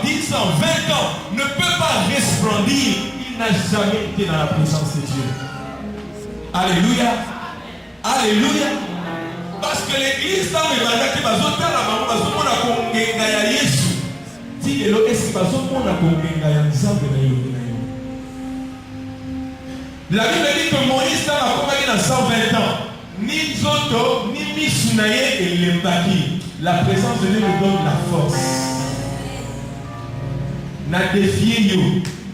10 ans, 20 ans, ne peut pas resplendir, il n'a jamais été dans la présence de Dieu. Alléluia. Alléluia. Parce que l'église, dans les mandats qui va sauter la maman, va sauter la congenga ya Yesu. Dis-le, est-ce que va sauter la congenga ya Nzambe na yo? La Bible dit que Moïse a accompagné dans 120 ans. Ni Zoto, ni Misunaye et Lembaki. La présence de Dieu nous donne la force. Na défié yo.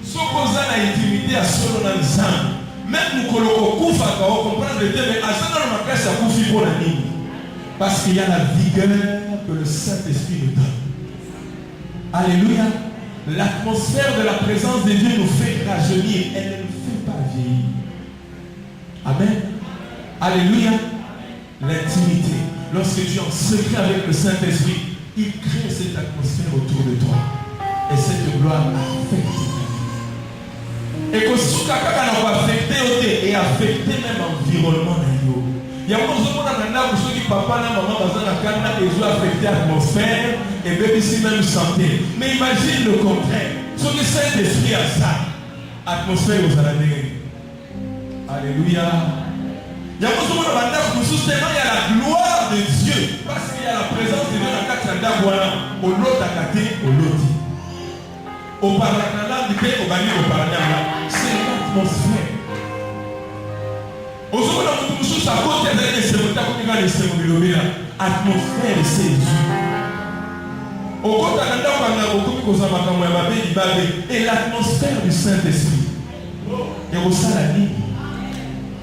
Sokoza na intimité à solo na Nzambe. Même nous koloko kufa ka comprendre le thème, mais à ça dans ma caisse à kufi pour la ligne. Parce qu'il y a la vigueur que le Saint-Esprit nous donne. Alléluia. L'atmosphère de la présence de Dieu nous fait rajeunir. Elle ne nous fait pas vieillir. Amen. Alléluia. L'intimité. Lorsque tu es en secret avec le Saint-Esprit, il crée cette atmosphère autour de toi. Et cette gloire affecte ta vie. Et que ce qu'on a affecté et affecté même l'environnement. Il y a beaucoup de gens qui papa et maman ont affecté l'atmosphère et même ici même santé. Mais imagine le contraire. Ce que le Saint-Esprit a ça, atmosphère aux alentours. Alléluia. Il y a beaucoup de gens qui il y a la gloire de Dieu. Parce qu'il y a la présence de Dieu dans la carte au lot à côté, au lot. Au parlement du pays, au bani, au parlement. C'est l'atmosphère. Atmosphère c'est Dieu. Et l'atmosphère du Saint-Esprit. Et au salami.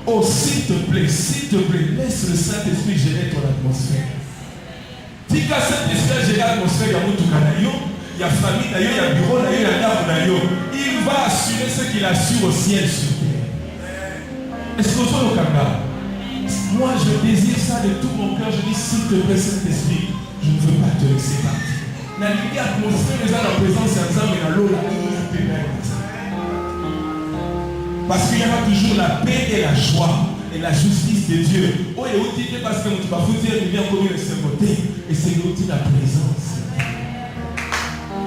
Oh, s'il te plaît, laisse le Saint-Esprit gérer ton atmosphère. Si le Saint-Esprit gère l'atmosphère, il y a famille, il y a bureau, il y a table, il va assurer ce qu'il assure au ciel sur terre. Est-ce que vous le Kanga? Moi, je désire ça de tout mon cœur. Je dis, s'il te plaît, Saint-Esprit, je ne veux pas te laisser partir. La atmosphère est dans la présence d'Ensemble et dans l'eau, parce qu'il y aura toujours la paix et la joie et la justice de Dieu. Oh, et aussi parce que tu vas vous dire, il vient comme il se côté. Et c'est aussi la présence.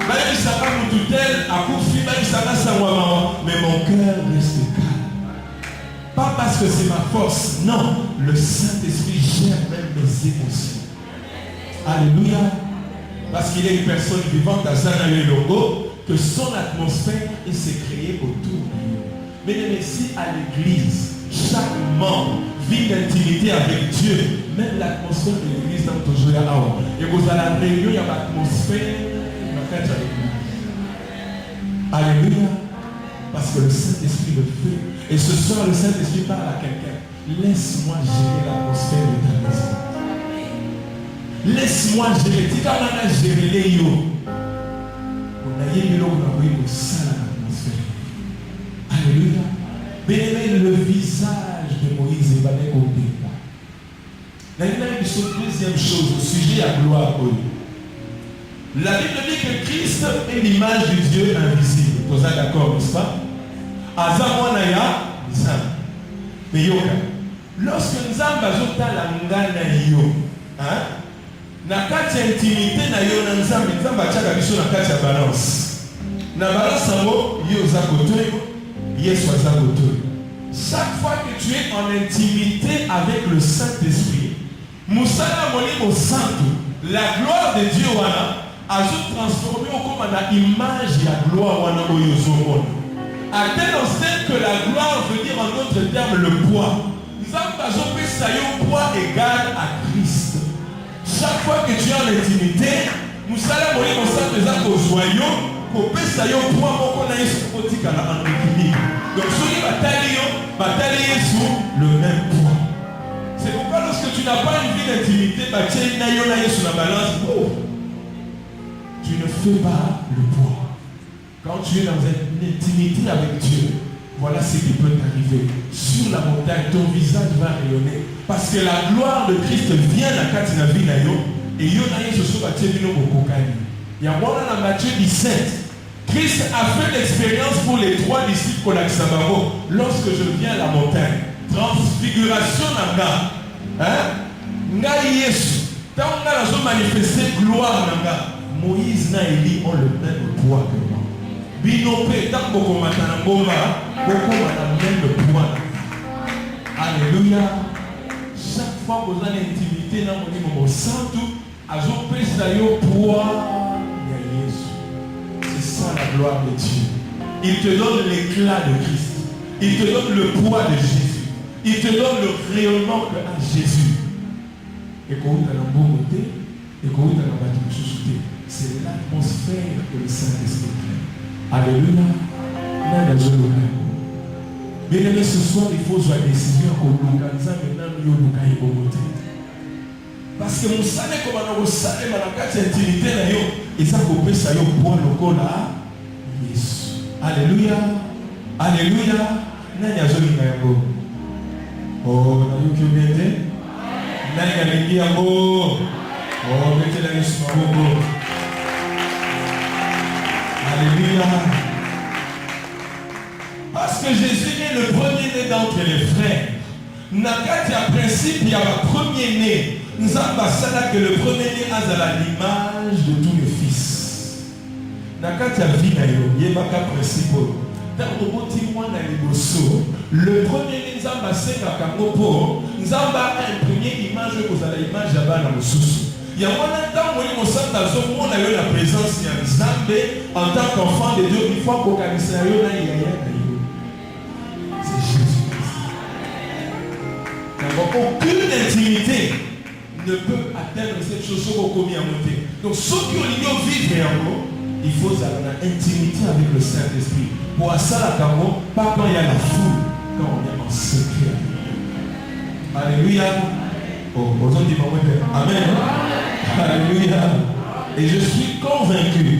Même si ça va nous tutelle, à coup de fil, même si ça va savoir, mais mon cœur reste calme. Pas parce que c'est ma force, non. Le Saint-Esprit gère même mes émotions. Alléluia. Parce qu'il y a une personne vivante à Zanaïe Logo, que son atmosphère s'est créée autour de lui. Mais si à l'église, chaque membre vit d'intimité avec Dieu, même l'atmosphère de l'église dans toujours là. Et vous allez à la réunion, il y a l'atmosphère dans l'église. Alléluia. Parce que le Saint-Esprit le fait. Et ce soir, le Saint-Esprit parle à quelqu'un. Laisse-moi gérer l'atmosphère de ta maison. Laisse-moi gérer. Si tu as géré les yo, on a eu l'atmosphère. Alléluia. Bien-aimé, le visage de Moïse est banné au départ. La deuxième chose, au sujet à gloire. La Bible dit que Christ est l'image du Dieu invisible. Vous êtes d'accord, n'est-ce pas? Mais lorsque nous avons la yo, na kati ya intimité na yo na Nzambe, Nzambe achaka biso na kati ya balance. Na balance yango yo za kotoyo, Yesu aza kotoyo. Chaque fois que tu es en intimité avec le Saint-Esprit, Moussala Molimo Santo, la gloire de Dieu wana a transformé comme une image de la gloire wana oyozomon. À tel instant que la gloire veut dire en d'autres termes le poids. Nous avons fait ça un poids égal à Christ. Chaque fois que tu es en intimité, nous allons mourir au centre des actes aux joyaux, qu'on peut ça un poids qu'on a eu sur le côté en équilibre. Donc, ceux qui bataillent sur le même poids. C'est pourquoi lorsque tu n'as pas une vie d'intimité, tu es sur la balance, tu ne fais pas le poids. Quand tu es dans une intimité avec Dieu, voilà ce qui peut t'arriver. Sur la montagne, ton visage va rayonner. Parce que la gloire de Christ vient à Katina Vinayo et Yonaï se soit battu au Kokani. Il y a moi dans Matthieu 17. Christ a fait l'expérience pour les 3 disciples qu'on a Sabaro lorsque je viens à la montagne. Transfiguration nanga. Nga Yesu. Tant qu'on a manifesté gloire nanga. Moïse na Élie ont le même poids que moi. Binopé, tant qu'on m'a dans ngomba, beaucoup m'a même poids. Alléluia. Chaque fois que vous avez une intimité dans mon niveau santo, azo pesa yo poids ya Jésus. C'est ça la gloire de Dieu. Il te donne l'éclat de Christ. Il te donne le poids de Jésus. Il te donne le rayonnement de Jésus. Et quand vous avez un bon côté, et quand vous avez un bâtiment sous-souté, c'est l'atmosphère que le Saint-Esprit crée. Alléluia. Bien aimé, ce soir, il faut jouer décision qu'on nous organise maintenant, nous nous gagnons au côté. Parce que vous savez comment vous savez, dans la intimité, et ça vous peut ça y point le col là. Yes. Alléluia. Alléluia. Nani azoli ngayabo. Oh, na yuki ubete. Nani galingi yabo. Oh, bete la Yesu maboko. Alléluia. Parce que Jésus est le premier-né d'entre les frères. Nakati a principe, il y a le premier-né. Nous avons ça que le premier-né a l'image de tous les fils. Nakati a vie nayo, yebaka principe. Le premier-né nous avons à Kangopo, nous avons imprimé image que vous avez l'image là-bas dans le sous. Il y a un temps où nous sommes dans la présence de Nzambe en tant qu'enfant de Dieu, une fois qu'on a c'est Jésus-Christ. Aucune intimité ne peut atteindre cette chose qu'on commet à monter. Donc ceux qui ont vivre il faut avoir une intimité avec le Saint-Esprit. Pour ça, pas quand il y a la foule, quand on est en secret. Alléluia. Oh, amen. Alléluia. Et je suis convaincu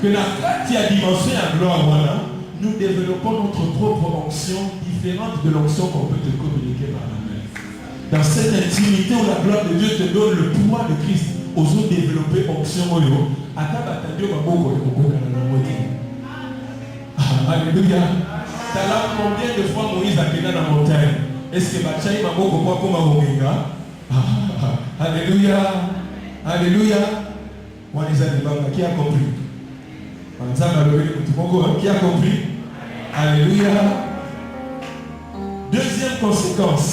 que la quatrième dimension à gloire, voilà, nous développons notre propre onction différente de l'onction qu'on peut te communiquer par la main. Dans cette intimité où la gloire de Dieu te donne le pouvoir de Christ, osons développer onction. Alléluia. T'as là combien de fois Moïse a été dans la montagne? Est-ce que Bachaï m'a beaucoup pas comme un Oméga? Alléluia. Alléluia. Qui a compris? Qui a compris? Alléluia. Deuxième conséquence.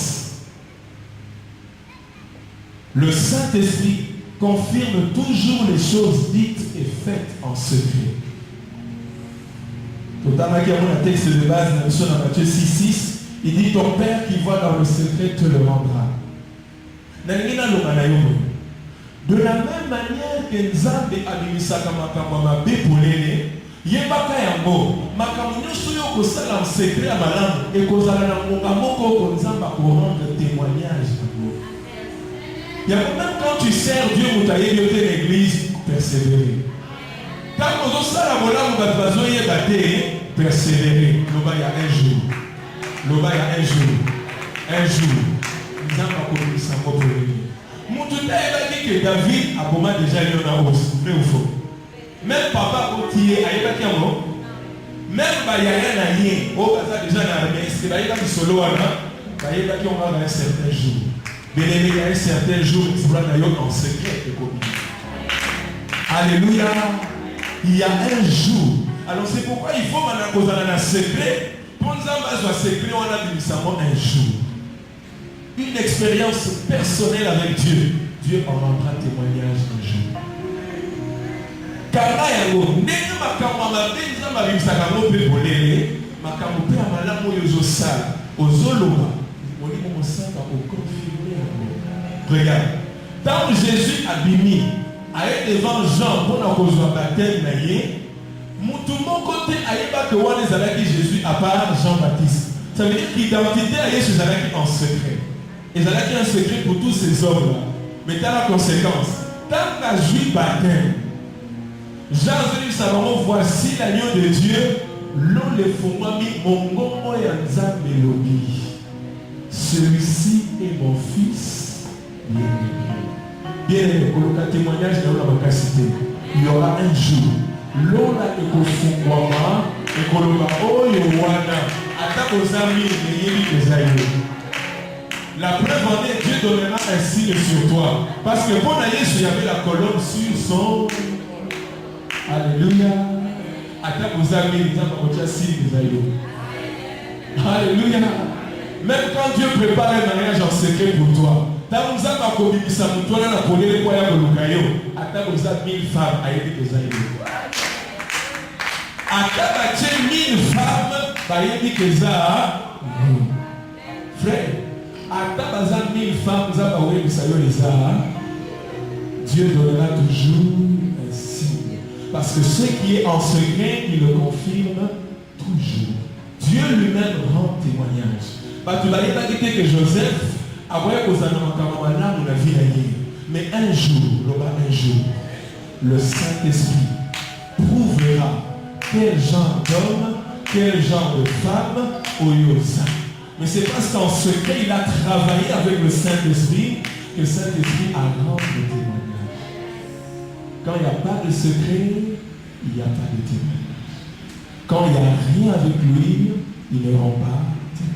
Le Saint-Esprit confirme toujours les choses dites et faites en secret. Totalement qui a un texte de base dans Matthieu 6:6, il dit ton Père qui voit dans le secret te le rendra. De la même manière que Nzambe abimisaka makambo mabe polele, yebaka yango makambo nyonso yo kosala en secret ya malamu ekozala na monga moko ko Nzambe ko rendre témoignage. Même quand tu sers Dieu, vous t'aillez l'église, persévérer. Quand vous avez ça, vous avez persévérer. Il y a un jour. Il y a un jour. Un jour. Nous avons connu ça pour lui. Mon tout a dit que David a déjà eu un hausse. Vrai ou faux? Même papa, quand il est à Yabakamo, même il y a rien. Oh, déjà dans l'armée, c'est qu'il y a un solo. Il y a un certain jour. Bien aimé, il y a un certain jour, tu pourras d'ailleurs en secret. Alléluia. Il y a un jour. Alors c'est pourquoi il faut maintenant qu'on ait un secret. Pour nous avoir un secret, on a dit seulement un jour. Une expérience personnelle avec Dieu. Dieu en rendra témoignage un jour. Car là, il y a un n'est pas comme on a dit, nous avons dit ça comme on peut voler. Ma camoufle à ma lame aux osales, aux oloma. On dit mon sang va au confirmer. Regarde, quand Jésus a béni, allé devant Jean pour la cause de baptême, tout mon côté, allé pas que on les a dit Jésus à part Jean-Baptiste. Ça veut dire qu'identité à Jésus est en secret. Et ça a un secret pour tous ces hommes-là. Mais tu as la conséquence. Tant que Jésus baptême, Jean dit savons, voici l'agneau de Dieu, l'on les fumami, mon gomo et anza mélodie. Celui-ci est mon fils. Bien aimé, pour le témoignage de la cité, il y aura un jour. L'on a été confondant et qu'on va oh Yowana, attaque aux amis et les la preuve en est, Dieu donnera un signe sur toi. Parce que pour Naïs, il y avait la colonne sur son. Alléluia. Ata vous avez mis Alléluia. Même quand Dieu prépare un mariage en secret pour toi, tant vous avez commis ça pour toi, là, pour les poids de l'Ukayo, ata vous avez 1000 femmes à aider que ça y est. Ata vous 1000 femmes à aider que ça. Frère, ata vous avez 1000 femmes, vous avez oublié que ça y est. Dieu donnera toujours un signe. Parce que ce qui est en secret, il le confirme toujours. Dieu lui-même rend témoignage. Tu vas pas quitter que Joseph a voyé aux Anamakawana de la vie. Mais un jour, le Saint-Esprit prouvera quel genre d'homme, quel genre de femme au Yosa. Mais c'est parce qu'en secret, il a travaillé avec le Saint-Esprit que le Saint-Esprit a rendu le témoignage. Quand il n'y a pas de secret, il n'y a pas de témoignage. Quand il n'y a rien avec lui, il ne rend pas témoignage.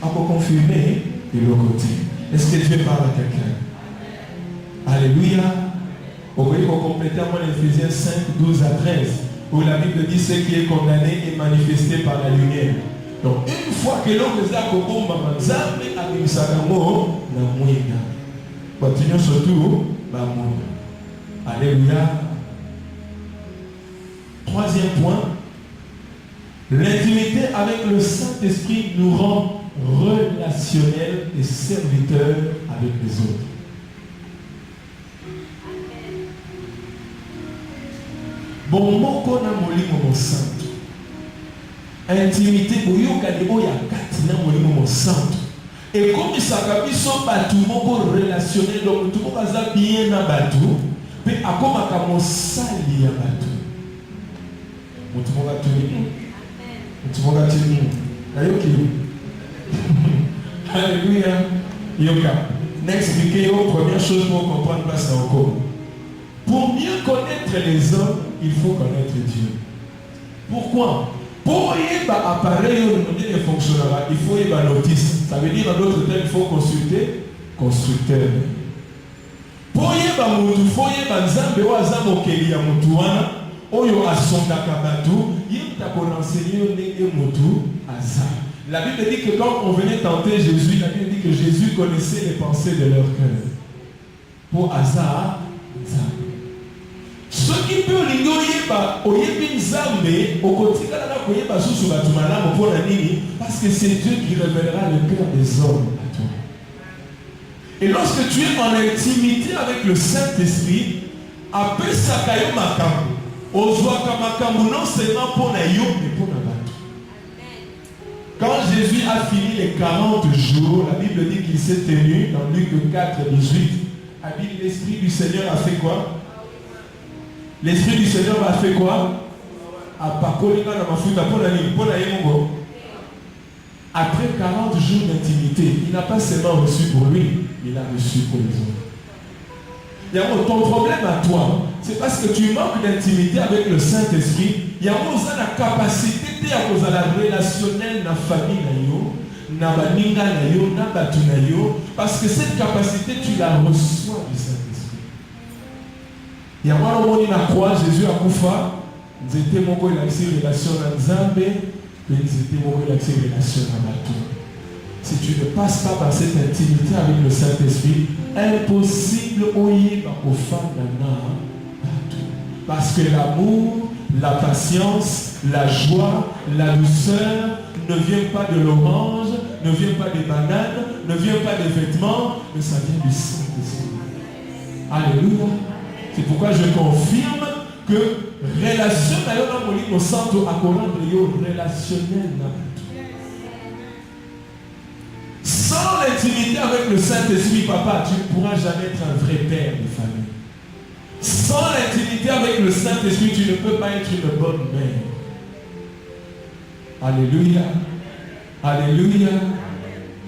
On peut confirmer de l'autre côté. Est-ce que Dieu parle à quelqu'un? Alléluia. Vous voyez qu'on complète en Éphésiens 5, 12 à 13, où la Bible dit ce qui est condamné est manifesté par la lumière. Donc une fois que l'homme est là, continuons surtout. Alléluia. Troisième point. L'intimité avec le Saint-Esprit nous rend relationnels et serviteurs avec les autres. Bon, mon molimo santo. Intimité, santo. Et comme ça, ils sont relationnels, donc tout le monde a bien à bateau, mais à comme à sali à bateau. Tout le monde a tenu. Tout le monde a tenu. Alléluia. Yoga. N'expliquez première chose pour comprendre place encore. Pour mieux connaître les hommes, il faut connaître Dieu. Pourquoi? Pour y avoir un appareil ne fonctionnera, il faut y avoir notice. Ça veut dire dans d'autres termes, il faut consulter constructeur. Pour y avoir un il faut y avoir un zambe ou un zambe auquel il y a un moutouana, ou il y a un son d'akabatou, il y a un enseigné un moutou à zambe. La Bible dit que quand on venait tenter Jésus, la Bible dit que Jésus connaissait les pensées de leur cœur. Pour hasard, ce qui peut parce que c'est Dieu qui révélera le cœur des hommes à toi. Et lorsque tu es en intimité avec le Saint-Esprit, après ça, non seulement pour la yo, mais pour la bateau. Quand Jésus a fini les 40 jours, la Bible dit qu'il s'est tenu dans Luc 4, 18. L'Esprit du Seigneur a fait quoi? L'Esprit du Seigneur a fait quoi? Après 40 jours d'intimité, il n'a pas seulement reçu pour lui, il a reçu pour les autres. Ton problème à toi, c'est parce que tu manques d'intimité avec le Saint-Esprit. Il y a la capacité de la relationnelle dans la famille, parce que cette capacité, tu la reçois du Saint-Esprit. Il y a un moment où il a croix, Jésus a Koufa, il était mon il a une relation à Nzambe, et il était mon il a une relation à Batou. Si tu ne passes pas par cette intimité avec le Saint-Esprit, impossible au femmes Batou. Parce que l'amour, la patience, la joie, la douceur ne vient pas de l'orange, ne vient pas des bananes, ne vient pas des vêtements, mais ça vient du Saint-Esprit. Alléluia. C'est pourquoi je confirme que relation au centre à relationnel. Sans l'intimité avec le Saint-Esprit, papa, tu ne pourras jamais être un vrai père de famille. Sans l'intimité avec le Saint-Esprit, tu ne peux pas être une bonne mère. Alléluia. Alléluia.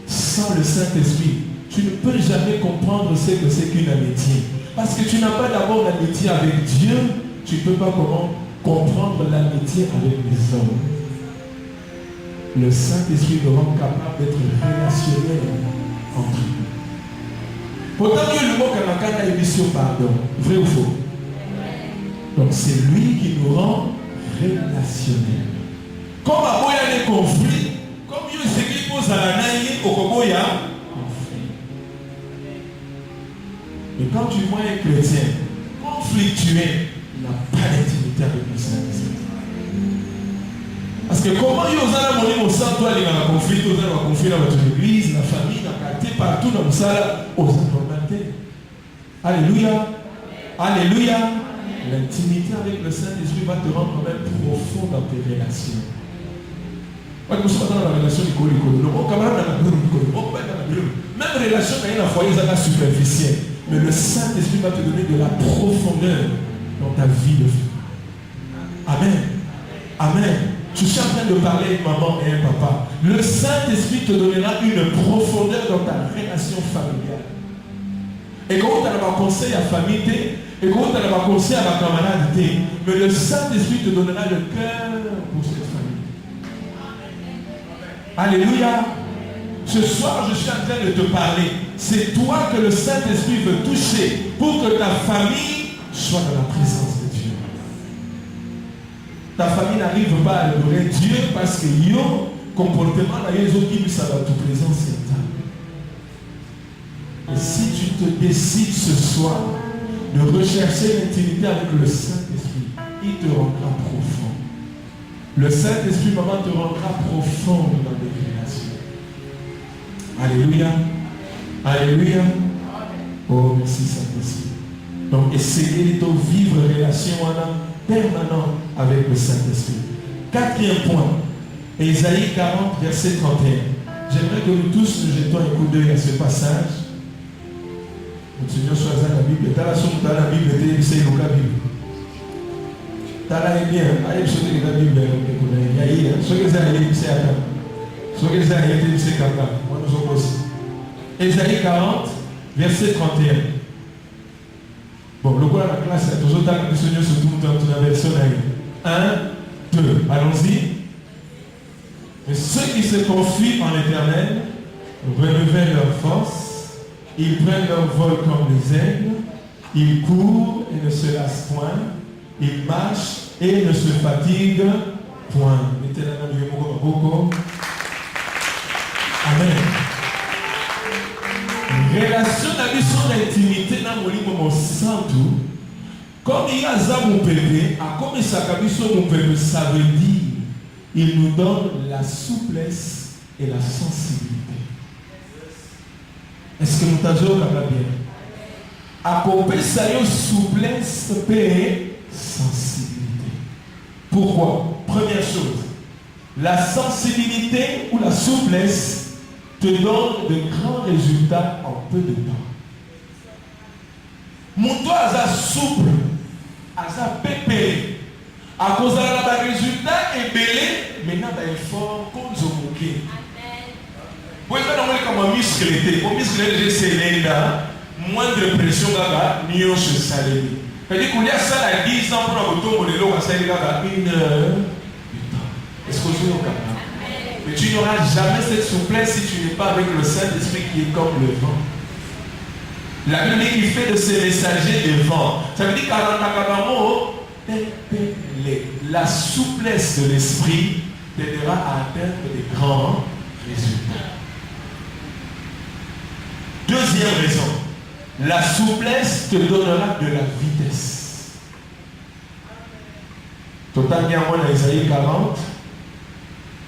Sans le Saint-Esprit, tu ne peux jamais comprendre ce que c'est qu'une amitié. Parce que tu n'as pas d'abord l'amitié avec Dieu, tu ne peux pas comprendre l'amitié avec les hommes. Le Saint-Esprit nous rend capable d'être relationnel entre nous. Pourtant, le mot Kanakana émission pardon. Vrai ou faux? Donc c'est lui qui nous rend relationnels. Comme à Boya les conflits, comme il se qui pose à la naïe au Koboya, conflit. Mais quand tu vois un chrétien conflictuel, il n'a pas d'intimité avec le Saint-Esprit. Parce que comment il y a un sang, toi, il y a un conflit, il y a un conflit dans votre église, la famille, dans le quartier, partout dans le salle, aux augmenter. Alléluia. Alléluia. L'intimité avec le Saint-Esprit va te rendre quand même profond dans tes relations. Moi, je me suis pas dans la relation du col. Mon camarade dans la même relation dans un foyer, ça va superficielle. Mais le Saint-Esprit va te donner de la profondeur dans ta vie de vie. Amen. Amen. Je suis en train de parler à une maman et un papa. Le Saint-Esprit te donnera une profondeur dans ta relation familiale. Et quand tu as un conseil à famille, et quand tu as un conseil à la camarade, mais le Saint-Esprit te donnera le cœur pour cette famille. Alléluia. Ce soir, je suis en train de te parler. C'est toi que le Saint-Esprit veut toucher pour que ta famille soit dans la présence de Dieu. Ta famille n'arrive pas à adorer Dieu parce que yo comportement là, les autres qui ça va toute présence. Et si tu te décides ce soir de rechercher l'intimité avec le Saint-Esprit, il te rendra profond. Le Saint-Esprit, maman, te rendra profond dans les relations. Alléluia. Alléluia. Oh, merci Saint-Esprit. Donc, essayez de vivre une relation permanente avec le Saint-Esprit. Quatrième point, Ésaïe 40, verset 31. J'aimerais que nous tous nous jetons un coup d'œil à ce passage. Continuons choisir la Bible. T'as la Bible, c'est la Bible. T'as la bien, allez sauter la Bible. Il y a ce que ça a été, c'est à ce que ça a été, c'est caca. Moi, nous sommes aussi. Ésaïe 40, verset 31. Bon, le quoi la classe, toujours t'as le Seigneur se tourne dans la version 1, 2. Allons-y. Mais ceux qui se confient en l'Éternel renouvellent leur force. Ils prennent leur vol comme les aigles, ils courent et ne se lassent point, ils marchent et ne se fatiguent point. Amen. Relation d'intimité dans mon santo, comme il y a ça mon bébé, à comme ça mon bébé, ça veut dire, il nous donne la souplesse et la sensibilité. Est-ce que nous t'avons bien? Accompagner ça une souplesse et sensibilité. Pourquoi? Première chose, la sensibilité ou la souplesse te donne de grands résultats en peu de temps. Mon toi est souple, est pépé. À cause de la résultat est belé, maintenant tu as une forme comme Zomoké. Vous pouvez faire comme un muscle, pour muscle, c'est là, moindre pression, mieux se saler. C'est-à-dire qu'il y a ça à 10 ans pour un bouton, on est là, on va saler une heure. Est-ce que vous êtes capable? Mais tu n'auras jamais cette souplesse si tu n'es pas avec le Saint-Esprit qui est comme le vent. La Bible dit qu'il fait de ses messagers des vents. Ça veut dire qu'à la souplesse de l'esprit t'aidera à atteindre des grands résultats. Deuxième raison, la souplesse te donnera de la vitesse. Totalement dans Isaïe 40,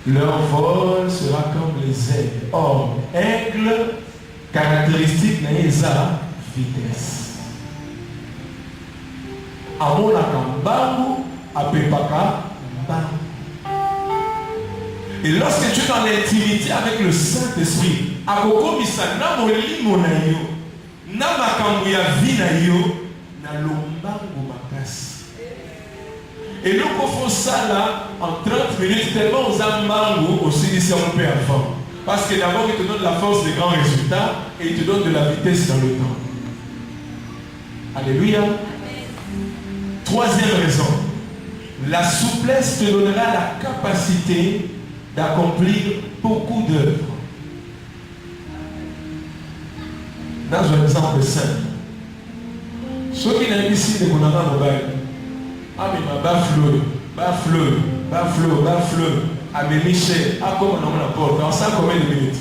leur vol sera comme les aigles. Or, aigle, caractéristique n'est pas vitesse. Amona kambangu, apepaka bangu. Et lorsque tu es dans l'intimité avec le Saint-Esprit, akoko misana molimo na yo, na makambo ya vie na yo, na lombango makasi. Et nous faisons ça là en 30 minutes, tellement aux ambango aussi ici un peu avant. Parce que d'abord il te donne la force des grands résultats et il te donne de la vitesse dans le temps. Alléluia. Troisième raison, la souplesse te donnera la capacité d'accomplir beaucoup d'œuvres. Dans un exemple simple, ceux qui n'ont ici de mon mobile, Ah mais ma bafle. Ah mais Michel, ah comment on la porte? En ça combien de minutes?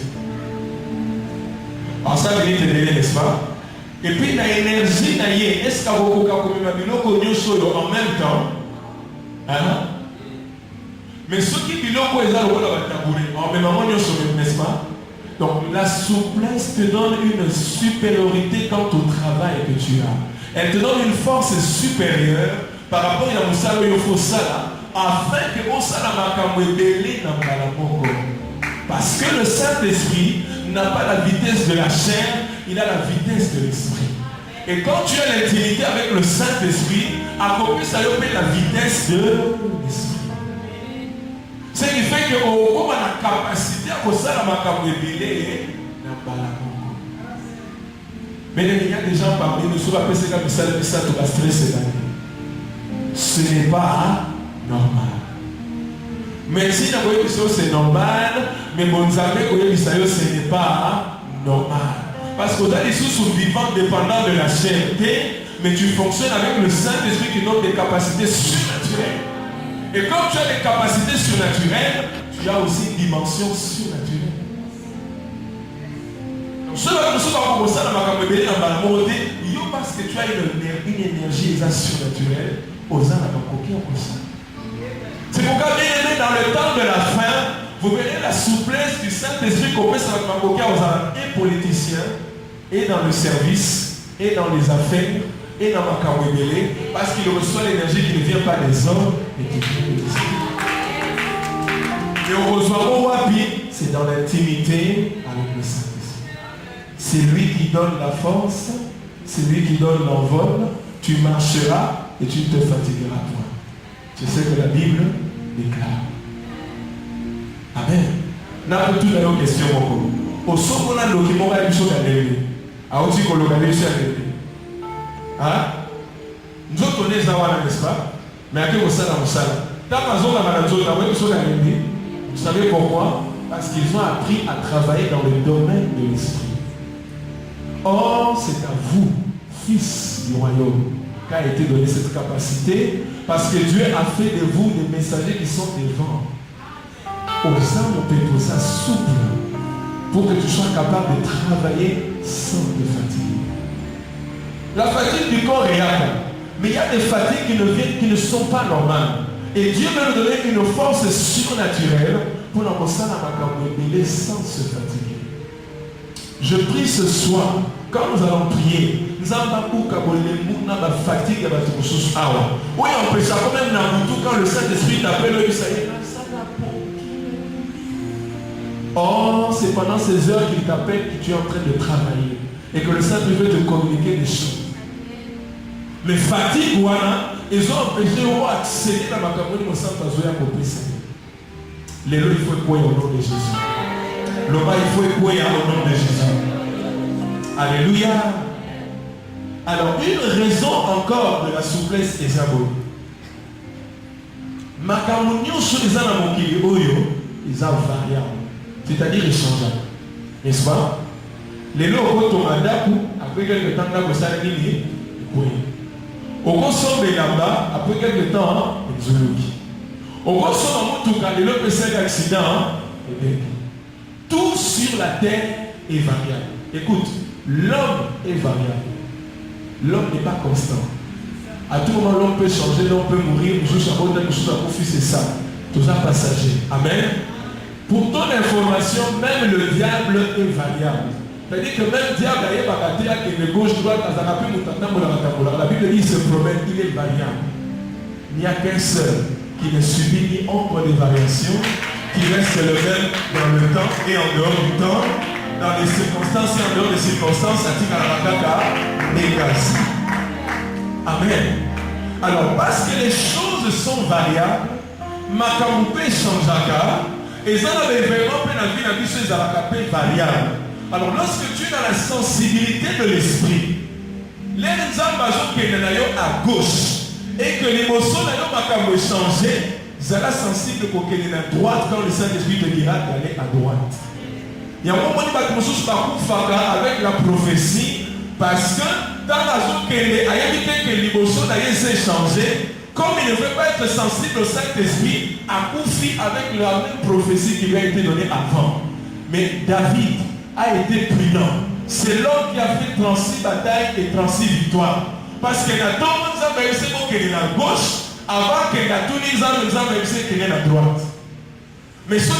En 5 minutes de délai, n'est-ce pas? Et puis la énergie naïe, est-ce qu'à vous comme ma biloko nyosolo en même temps? Hein? Mais ceux qui biloko ils ont le tabouret en même moment nyosolo, n'est-ce pas? Donc la souplesse te donne une supériorité quant au travail que tu as. Elle te donne une force supérieure par rapport à la musala yofosala, afin que on parce que le Saint-Esprit n'a pas la vitesse de la chair, il a la vitesse de l'esprit. Et quand tu as l'intimité avec le Saint-Esprit, à côté ça y la vitesse de l'esprit. Ce qui fait que on a la capacité à faire la macabélé mais il y a des gens parmi nous sur la PCK qui savent ça tout va stresser. Ce n'est pas normal. Mais si vous voyez que c'est normal, mais bon, vous savez que ce n'est pas normal. Parce que vous êtes sous vivant dépendant de la chair, mais tu fonctionnes avec le Saint-Esprit qui donne des capacités surnaturelles. Et comme tu as des capacités surnaturelles, tu as aussi une dimension surnaturelle. Donc, cela va commencer à la parce que tu as une énergie surnaturelle. C'est pourquoi bien dans le temps de la fin, vous verrez la souplesse du Saint-Esprit qu'on peut et politicien, et dans le service, et dans les affaires, et dans ma kawébélé, parce qu'il reçoit l'énergie qui ne vient pas des hommes, mais qui vient des esprits. Et on reçoit au wapi, c'est dans l'intimité avec le Saint-Esprit. C'est lui qui donne la force, c'est lui qui donne l'envol, tu marcheras et tu ne te fatigueras point. C'est ce que la Bible déclare. Amen. N'a pas tout la question. Au son qu'on a le document, on a une chose à l'élever. A aussi qu'on l'organise à l'élever. Hein? Nous autres, on est Zawana, n'est-ce pas? Mais à qui on s'en a, on s'en a. Dans ma zone, vous savez pourquoi? Parce qu'ils ont appris à travailler dans le domaine de l'esprit. Or, c'est à vous, fils du royaume, qu'a été donnée cette capacité, parce que Dieu a fait de vous des messagers qui sont devant. Aux âmes, on peut ça souple pour que tu sois capable de travailler sans te fatiguer. La fatigue du corps est là, mais il y a des fatigues qui ne sont pas normales. Et Dieu veut nous donner une force surnaturelle pour nous montrer sans se fatiguer. Je prie ce soir, quand nous allons prier, nous allons pas fatigue. Oui, on peut ça quand même quand le Saint-Esprit t'appelle, ça y est. Or, c'est pendant ces heures qu'il t'appelle que tu es en train de travailler et que le Saint-Esprit veut te communiquer des choses. Mais fatigue, ils ont empêché d'accéder à ma campagne au Saint-Esprit pour prier. Les lois, il faut écouter au nom de Jésus. Le bas, il faut écouter au nom de Jésus. Alléluia. Alors, une raison encore de la souplesse des abos. Ma campagne sur les anamokili oyo, ils ont variable. C'est-à-dire échangeable. N'est-ce pas? Les lois au Tomadaku, après quelques temps, là, vous allez dire, oui. Au consomme de là-bas, après quelques temps, exologie. Au consomme en tout cas, les lois de accident, tout sur la terre est variable. Écoute, l'homme est variable. L'homme n'est pas constant. À tout moment, l'homme peut changer, l'homme peut mourir, juste à cause de chose à profit, c'est ça. Tout ça passager. Amen. Pour ton information, même le diable est variable. C'est-à-dire que même le diable qui est de gauche, droite, la Bible dit il se promène, il est variable. Il n'y a qu'un seul qui ne subit ni ombre de variation, qui reste le même dans le temps et en dehors du temps, dans les circonstances et en dehors des circonstances, Amen. Alors, parce que les choses sont variables, ma camoupée changeaka, et ça avait vraiment fait la vie variable. Alors lorsque tu es dans la sensibilité de l'esprit, les ambassades qui sont à gauche et que l'émotion n'a pas changé, sera sensible pour qu'elle est à droite quand le Saint-Esprit te dira d'aller à droite. Il y a un moment où avec la prophétie parce que dans la zone qu'elle a évité que l'émotion n'ait changé, quand comme il ne veut pas être sensible au Saint-Esprit, a confié avec la même prophétie qui lui a été donnée avant. Mais David a été prudent. C'est l'homme qui a fait 36 batailles et 36 victoires. Parce qu'il a tout le monde qui est à gauche, avant qu'il a tout le monde qui est à droite. Mais ce qui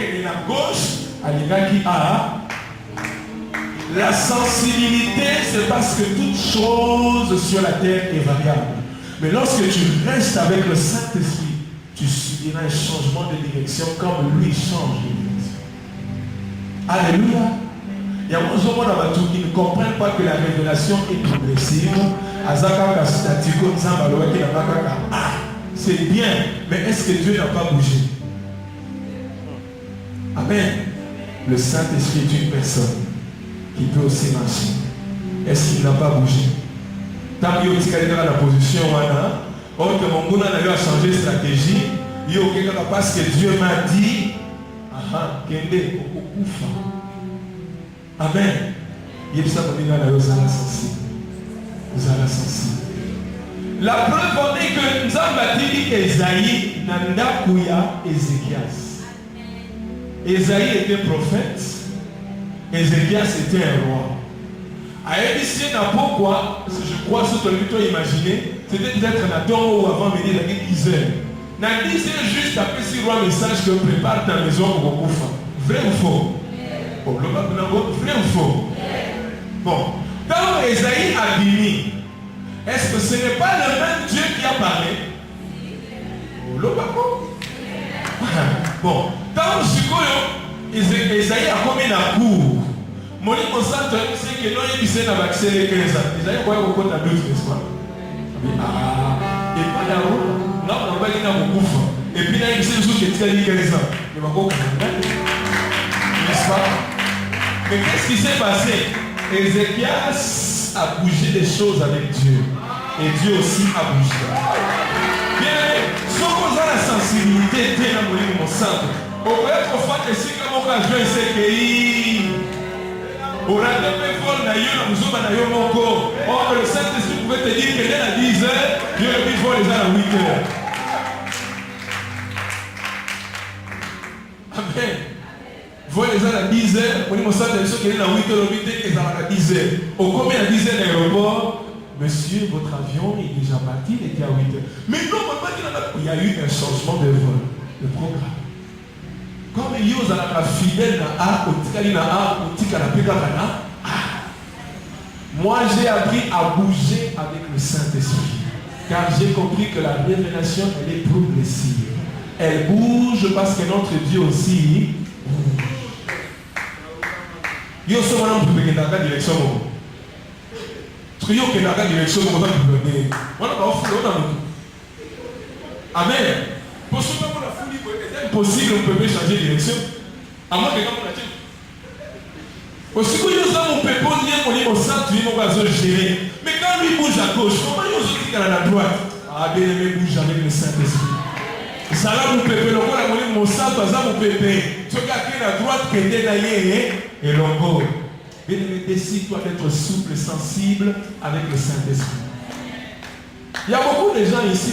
est à gauche, la sensibilité, c'est parce que toute chose sur la terre est variable. Mais lorsque tu restes avec le Saint-Esprit, tu subiras un changement de direction comme lui change de direction. Alléluia. Il y a beaucoup de gens qui ne comprennent pas que la révélation est progressive. C'est bien, mais est-ce que Dieu n'a pas bougé? Amen. Le Saint-Esprit est une personne qui peut aussi marcher. Est-ce qu'il n'a pas bougé? Tant qu'il y a dans la position, or que mon gouvernement a changé de stratégie, il y a parce que Dieu m'a dit, Kende, amen. Il y a ça pour dire vous allez sensible. Vous allez sensible. La preuve en est que nous avons dit Esaïe, Nanda Kouya, Ézéchias. Esaïe était prophète. Ézéchias était un roi. À Édition, pourquoi, je crois, ce que tu as imaginé, c'était peut-être Nathan ou avant midi, il y a 10 heures. Dans 10 heures, juste après, si roi message que prépare ta maison pour Koufa. Vrai ou faux? Vrai ou faux? Bon. Quand Esaïe a béni, est-ce que ce n'est pas le même Dieu qui a parlé? Bon. Quand Esaïe a commis la cour, mon concentre, c'est que non, il s'est avancé les 15 ans. Esaïe a beaucoup de doutes, n'est-ce pas? Et pas là-haut, non, on va dire dans mon gouffre. Et puis là, il s'est dit qu'il y a 15 ans. Il va pas n'est-ce pas? Mais qu'est-ce qui s'est passé? Ézéchias a bougé des choses avec Dieu. Et Dieu aussi a bougé. Bien, si on a la sensibilité, Dieu a bougé mon centre. On peut être fort que si comme on a joué ce pays, on a des vols d'ailleurs, nous sommes d'ailleurs mon corps. Or, le Saint-Esprit pouvait te dire que dès la 10 heures, Dieu a dit vol les à 8 heures. Amen. Vol les à 10 heures, on dit mon Saint-Esprit qui est à 8 heures, 8 heures, et à 10 heures. Au combien à 10 heures d'aéroport? Monsieur, votre avion est déjà parti, il était à 8 heures. Mais non, il y a eu un changement de vol, de programme. Comme il y a un fidèle moi j'ai appris à bouger avec le Saint-Esprit. Car j'ai compris que la révélation, elle est progressive. Elle bouge parce que notre Dieu aussi bouge. Il y a souvent un peu dans la direction. Parce qu'il y a une direction, on va amen. Pour ce moment, la folie est impossible, on ne peut pas changer de direction. À moins que quand on a dit. Aussi que nous avons on peut pas dire qu'on est au centre, on va se gérer. Mais quand lui bouge à gauche, comment nous autres qui sont à la droite? Ah, bien aimé, bouge avec le Saint-Esprit. Ça là, vous pépé, le roi, mon centre, ça vous pépé. Ce gars qui est à droite, qui est derrière, et l'ongo. Bien aimé, décide-toi d'être souple, sensible avec le Saint-Esprit. Il y a beaucoup de gens ici,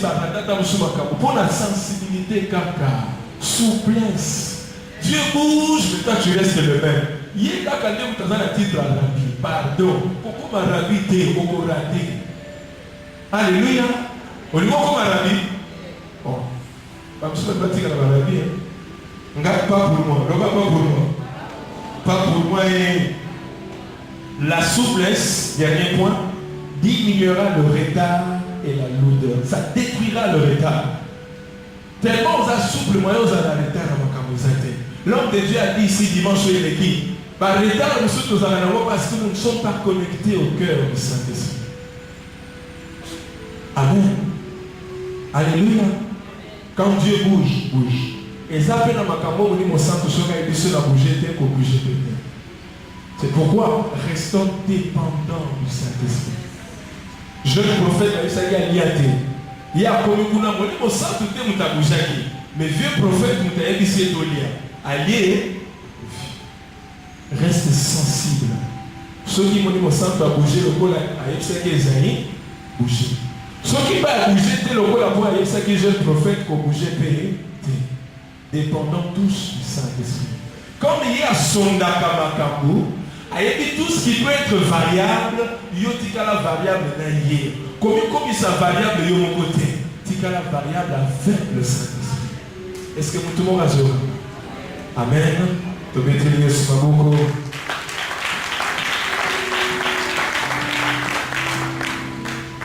pour la sensibilité, caca, souplesse. Dieu bouge, mais toi tu restes le même. Il y a un titre à rabbi, pardon. Pourquoi ma rabbi t'es au raté? Alléluia. Au niveau comme un rabbi. Bon. Pas pour rabbi. Pas pour moi. Pas pour moi. Pas pour moi. La souplesse, dernier point, diminuera le retard et la lourdeur. Ça détruira le retard. Tellement on a souple, moyen on a la retard à ma camosité. L'homme de Dieu a dit ici dimanche il est dit, par retard nous allons parce que nous ne sommes pas connectés au cœur du Saint-Esprit. Amen. Alléluia. Quand Dieu bouge, bouge. Et ça fait dans ma camon, on dit mon sang, tout ce qui est seul à bouger, tel qu'au bouger peut-être. C'est pourquoi restons dépendants du Saint-Esprit. Jeune prophète, il y a comme mon sang, tout est mon tabouchaki. Mais vieux prophète, mon taïbissé d'Olia. Allié, reste sensible. Ceux qui m'ont dit mon sang doit bouger, le col à Esaïe, bouger. Ce qui va bouger, c'est le rôle d'avoir ce qui est jeune prophète pour bouger, payer, dépendant tous du Saint-Esprit. Comme il y a son Dakamakambu, il y a tout ce qui peut être variable, il y a la variable d'un hier. Comme ça variable de mon côté, il y a la variable avec le Saint-Esprit. Est-ce que tout le monde a joué? Amen. Tu veux dire ce beaucoup.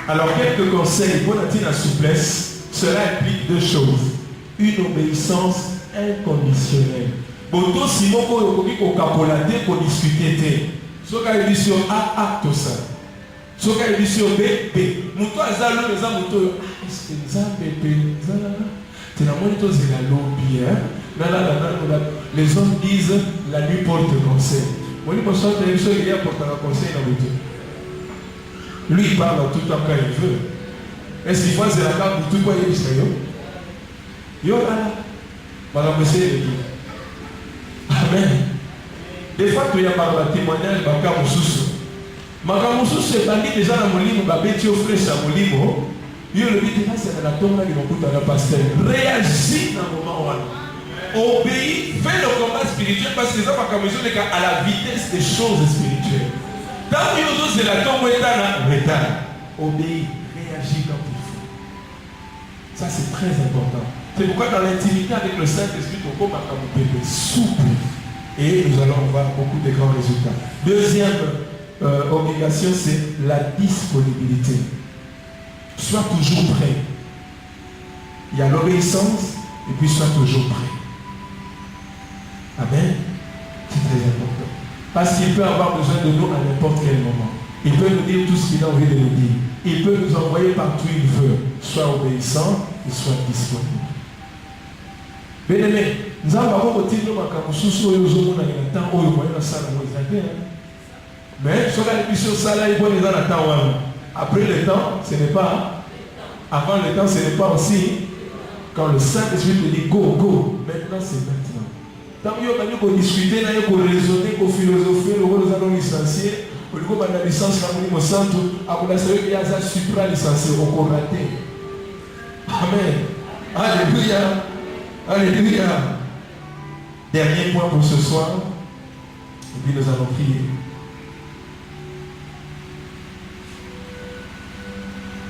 Alors, quelques conseils pour la souplesse. Cela implique deux choses. Une obéissance inconditionnelle. Boto Simon ko kapolade ko discuter. Soka édition A tout ça. Soka édition B. Muto azalo les amuto. Est-ce que Nzambe penza? Tu n'as pas tous la lobby hein. Les hommes disent la nuit porte conseil. Moi je pense que les choses il y a porte un conseil dans le tout. Lui il parle tout le temps quand il veut. Est-ce qu'il faut c'est la carte de tout quoi il dit yo là. Madame monsieur Amen. Des fois, tu as un témoignage de Makamususu. Makamususu est banni déjà dans mon livre, Babeti au frère Samolimo. Il le dit, c'est la tombe qui m'a coûté à la pasteur. Réagis dans le moment où obéis, fais le combat spirituel parce que les hommes sont à la vitesse des choses spirituelles. Tant que nous c'est la tombe où est obéis, réagis quand il faut. Ça, c'est très important. C'est pourquoi dans l'intimité avec le Saint-Esprit, on peut être souple. Et nous allons voir beaucoup de grands résultats. Deuxième obligation, c'est la disponibilité. Sois toujours prêt. Il y a l'obéissance et puis sois toujours prêt. Amen. C'est très important. Parce qu'il peut avoir besoin de nous à n'importe quel moment. Il peut nous dire tout ce qu'il a envie de nous dire. Il peut nous envoyer partout où il veut. Sois obéissant et sois disponible. Bien aimé, nous avons beaucoup de temps mais sur la mission ça il faut les attendre. Après le temps, ce n'est pas. Avant le temps, ce n'est pas aussi. Quand le Saint-Esprit te dit go, go, maintenant c'est maintenant. Tant que vous discutez, vous raisonnez, vous philosophez, vous allons licencier, vous avez la licence au centre, vous savez qu'il y a un supra-licencié, vous raté. Amen. Alléluia. Alléluia. Dernier point pour ce soir. Et puis nous allons prier.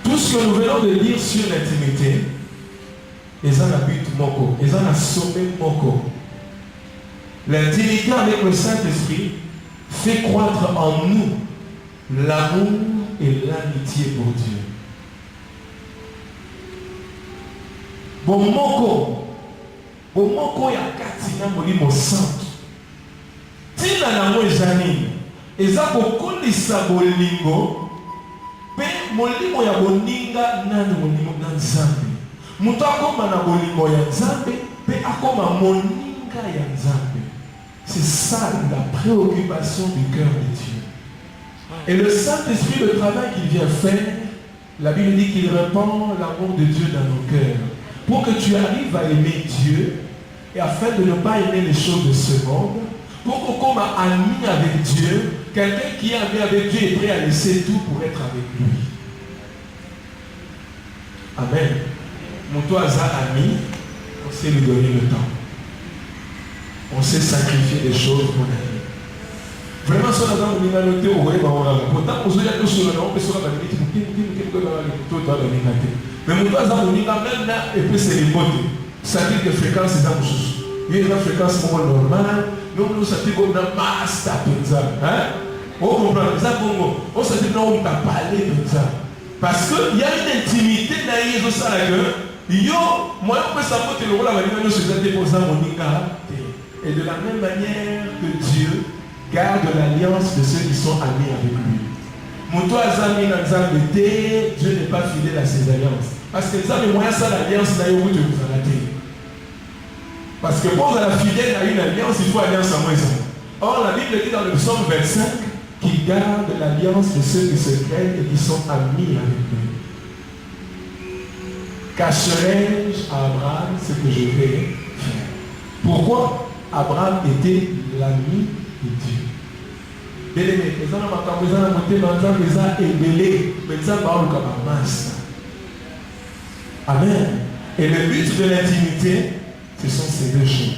Tout ce que nous venons de dire sur l'intimité, ils en habitent moko, ils en assommé moko. L'intimité avec le Saint-Esprit fait croître en nous l'amour et l'amitié pour Dieu. Bon moko. Bomoko ya katina molimo santo. Tina na mo ezani. Eza kokolisa bolingo. Pe molimo ya boninga nani molimo na Nzambe. Muto akoma na bolingo ya Nzambe. Pe akoma moninga ya Nzambe. C'est ça la préoccupation du cœur de Dieu. Et le Saint-Esprit, le travail qu'il vient faire, la Bible dit qu'il répand l'amour de Dieu dans nos cœurs. Pour que tu arrives à aimer Dieu et afin de ne pas aimer les choses de ce monde, pour que comme ami avec Dieu, quelqu'un qui est ami avec Dieu est prêt à laisser tout pour être avec lui. Amen. Mon toi ami, on sait lui donner le temps. On sait sacrifier des choses pour l'ami. Vraiment, ça dans mon inanité, on voit pourtant, on se dit que sur le nom, on peut se dire mais mon doigt dans mon même là, et puis c'est les mots. Ça dit que fréquence est dans le il y a une fréquence normale, mais on se dit qu'on a masse à penser. On comprend ça, on se dit non, on t'a parlé de ça. Parce qu'il y a une intimité dans les ça là que, yo, moi, on peut savoir que le rôle à la se fait déposer mon et de la même manière que Dieu garde l'alliance de ceux qui sont amis avec lui. Moto azami na Nzambe te, Dieu n'est pas fidèle à ses alliances. Parce que Nzambe moyen ça l'alliance na yo vous vous arrêtez. Parce que pour la fidèle à une alliance, il faut alliance à moi. Or la Bible dit dans le psaume 25 qu'il garde l'alliance de ceux qui se craignent et qui sont amis avec lui. Cacherai-je à Abraham ce que je vais faire? Pourquoi Abraham était l'ami de Dieu? Bien-aimé, les gens ont monté dans les gens ébélés, mais ça va au masse. Amen. Et le but de l'intimité, ce sont ces deux choses.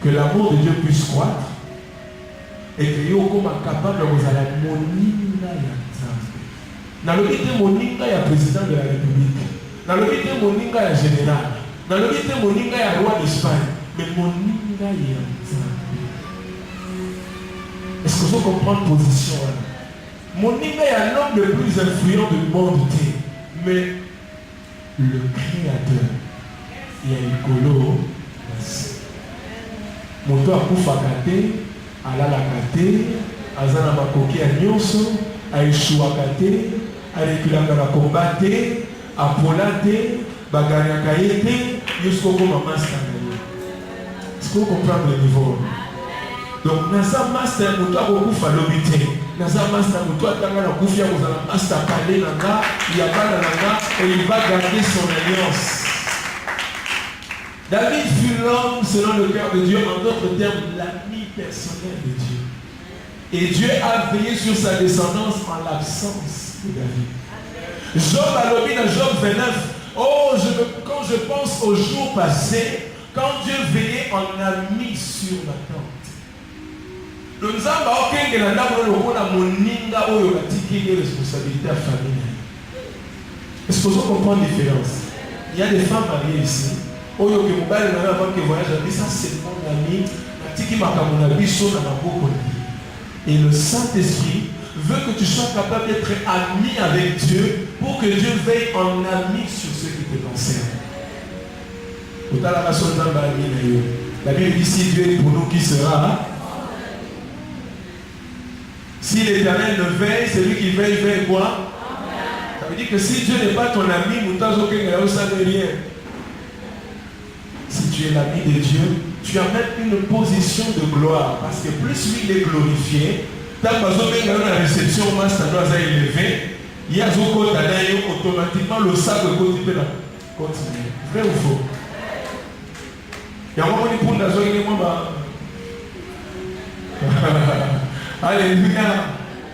Que l'amour de Dieu puisse croître et que yo comme capable de vous aller moninga ya Nzambe. Na lobi te moninga ya président de la République. Na lobi te moninga ya général. Na lobi te moninga ya roi d'Espagne. Mais moninga ya Nzambe. Est-ce que vous comprenez position là? Moninga ya l'homme le plus influent du monde, mais le créateur, il y a une colo. Moto akufaka te, alalaka te, aza na makoki ya nyonso, aeshuwaka te, arekulaka na komba te, apola te, baganyaka ye te, jusqu'au master na ye. Est-ce que vous comprenez le niveau? Donc, naza master moto akokufa lobi te. Naza master moto atanga na kufia kozala master kale na nga, yabana na nga, et il va garder son alliance. David fut l'homme selon le cœur de Dieu, en d'autres termes, l'ami personnel de Dieu. Et Dieu a veillé sur sa descendance en l'absence de David. Job a lobby dans Job 29. Oh, quand je pense aux jours passés, quand Dieu veillait en ami sur ma tente. Le Nzamba aucun de la dame on a moninga ou yoratiki responsabilité à famille. Est-ce que vous comprenez la différence? Il y a des femmes mariées ici. Oyo ke mobali na avant que voyage a dit ça c'est mon ami natiki makambo na biso na maboko. Et le Saint-Esprit veut que tu sois capable d'être ami avec Dieu pour que Dieu veille en ami sur ce qui te concerne. La Bible dit si Dieu est pour nous, qui sera? Si l'Éternel le veille, c'est lui qui veille, veille quoi? Ça veut dire que si Dieu n'est pas ton ami, vous ne savez rien. Si tu es l'ami de Dieu, tu as même une position de gloire. Parce que plus lui il est glorifié, tant que la réception doit élevé, il y a automatiquement le sac de côté peut continuer. Vrai ou faux? Il y a un moment où il Alléluia.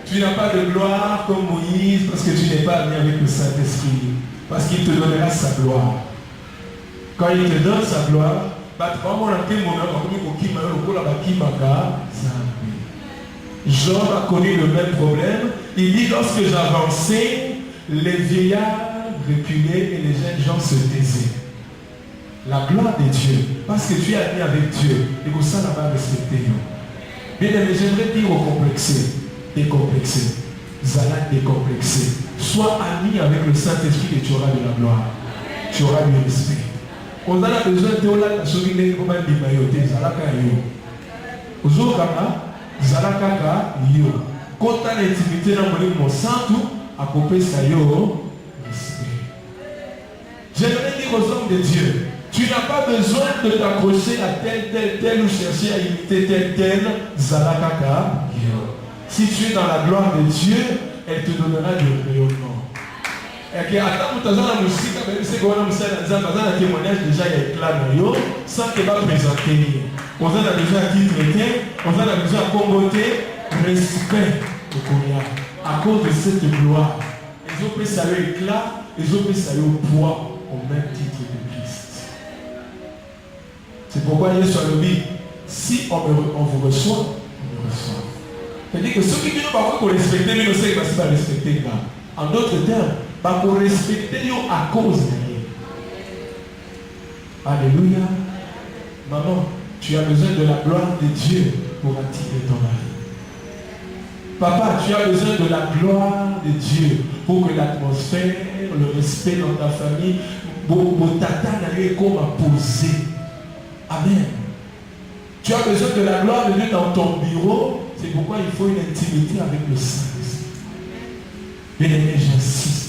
Tu n'as pas de gloire comme Moïse parce que tu n'es pas ami avec le Saint-Esprit. Parce qu'il te donnera sa gloire. Quand il te donne sa gloire, Job a connu le même problème. Il dit lorsque j'avançais, les vieillards reculaient et les jeunes gens se taisaient. La gloire de Dieu, parce que tu es ami avec Dieu, et que ça n'a pas respecté. Bien aimé, j'aimerais dire au complexé, décomplexé, Zala décomplexé. Sois ami avec le Saint-Esprit et tu auras de la gloire. Tu auras du respect. On a besoin de la solidarité comme un limayoté, Zalaka yo. Ozokama, Zalaka yo. Quand tu as l'intimité dans mon sang, à couper ça yo, respect. J'aimerais dire aux hommes de Dieu, tu n'as pas besoin de t'accrocher à tel ou chercher à imiter tel Zalaka yo. Si tu es dans la gloire de Dieu, elle te donnera du rayonnement. Et que attends, tu as la musique, c'est qu'on a un témoignage déjà éclat sans que va présenter. On a besoin à qui traiter, on a besoin à comboter, respect au Korea. À cause de cette gloire, ils ont pris ça à éclat, ils ont pris ça au poids au même titre de Christ. C'est pourquoi il est sur le dit, si on vous reçoit, on me reçoit. C'est-à-dire que ceux qui ne pas qu'on respecte, lui ne sait pas si va respecter. En d'autres termes, pas pour respecter à cause de rien. Alléluia. Maman, tu as besoin de la gloire de Dieu pour attirer ton mari. Papa, tu as besoin de la gloire de Dieu pour que l'atmosphère, le respect dans ta famille, mon tata n'arrive comme à poser. Amen. Tu as besoin de la gloire de Dieu dans ton bureau. C'est pourquoi il faut une intimité avec le Saint-Esprit. Bien aimé, j'insiste.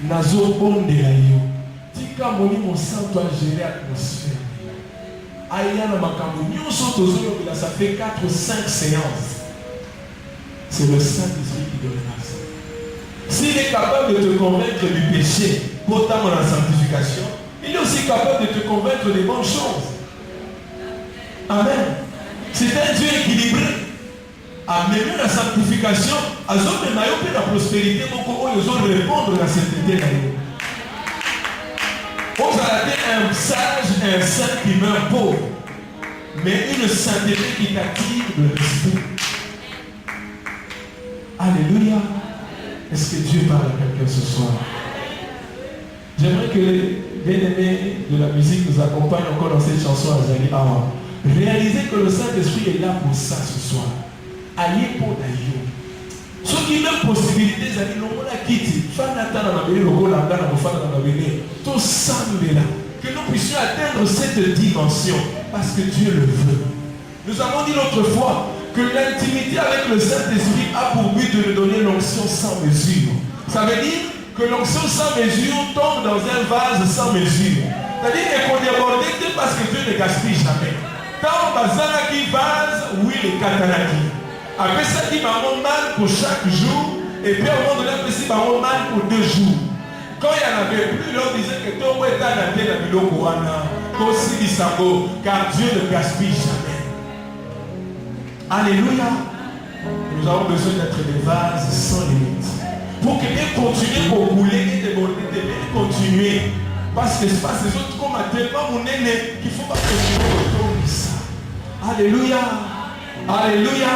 Nazo bonde la yo. Tika moni mon sang doit gérer l'atmosphère. Aïe na makambo nyonso tozo là ça fait 4 ou 5 séances. C'est le Saint-Esprit qui donne ça. S'il est capable de te convaincre du péché, pourtant dans la sanctification, il est aussi capable de te convaincre des bonnes choses. Amen. C'est un Dieu équilibré. Amener la sanctification, à zone de maillot et la prospérité, ils ont répondre à cette idée. un sage et un saint qui meurt pauvre, mais une sainteté qui t'attire le respect. Alléluia. Est-ce que Dieu parle à quelqu'un ce soir? J'aimerais que les bien-aimés de la musique nous accompagnent encore dans cette chanson à Zali Awa. Réalisez que le Saint-Esprit est là pour ça ce soir. Allez pour d'ailleurs. Ce qui est une possibilité, c'est que nous puissions atteindre cette dimension parce que Dieu le veut. Nous avons dit l'autre fois que l'intimité avec le Saint-Esprit a pour but de nous donner l'onction sans mesure. Ça veut dire que l'onction sans mesure tombe dans un vase sans mesure. C'est-à-dire qu'on déborde parce que Dieu ne gaspille jamais. Tant bazana qui vase, oui, les katanaki. Après ça, il m'a mal pour chaque jour. Et puis, au moment donné, il m'a mal pour 2 jours. Quand il n'y en avait plus, l'on disait que ton est dans la tête de l'Okoana, car Dieu ne gaspille jamais. Alléluia. Nous avons besoin d'être des vases sans limite. Pour que bien continuer pour couler et déborder, de bien continuer. Parce que c'est pas ces autres comme tellement mon aîné qu'il ne faut pas continuer autour de ça. Alléluia. Alléluia.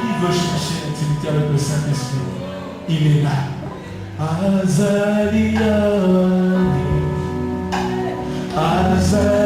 Qui veut chercher l'intimité avec le Saint-Esprit? Il est là. Azalia. Azalia.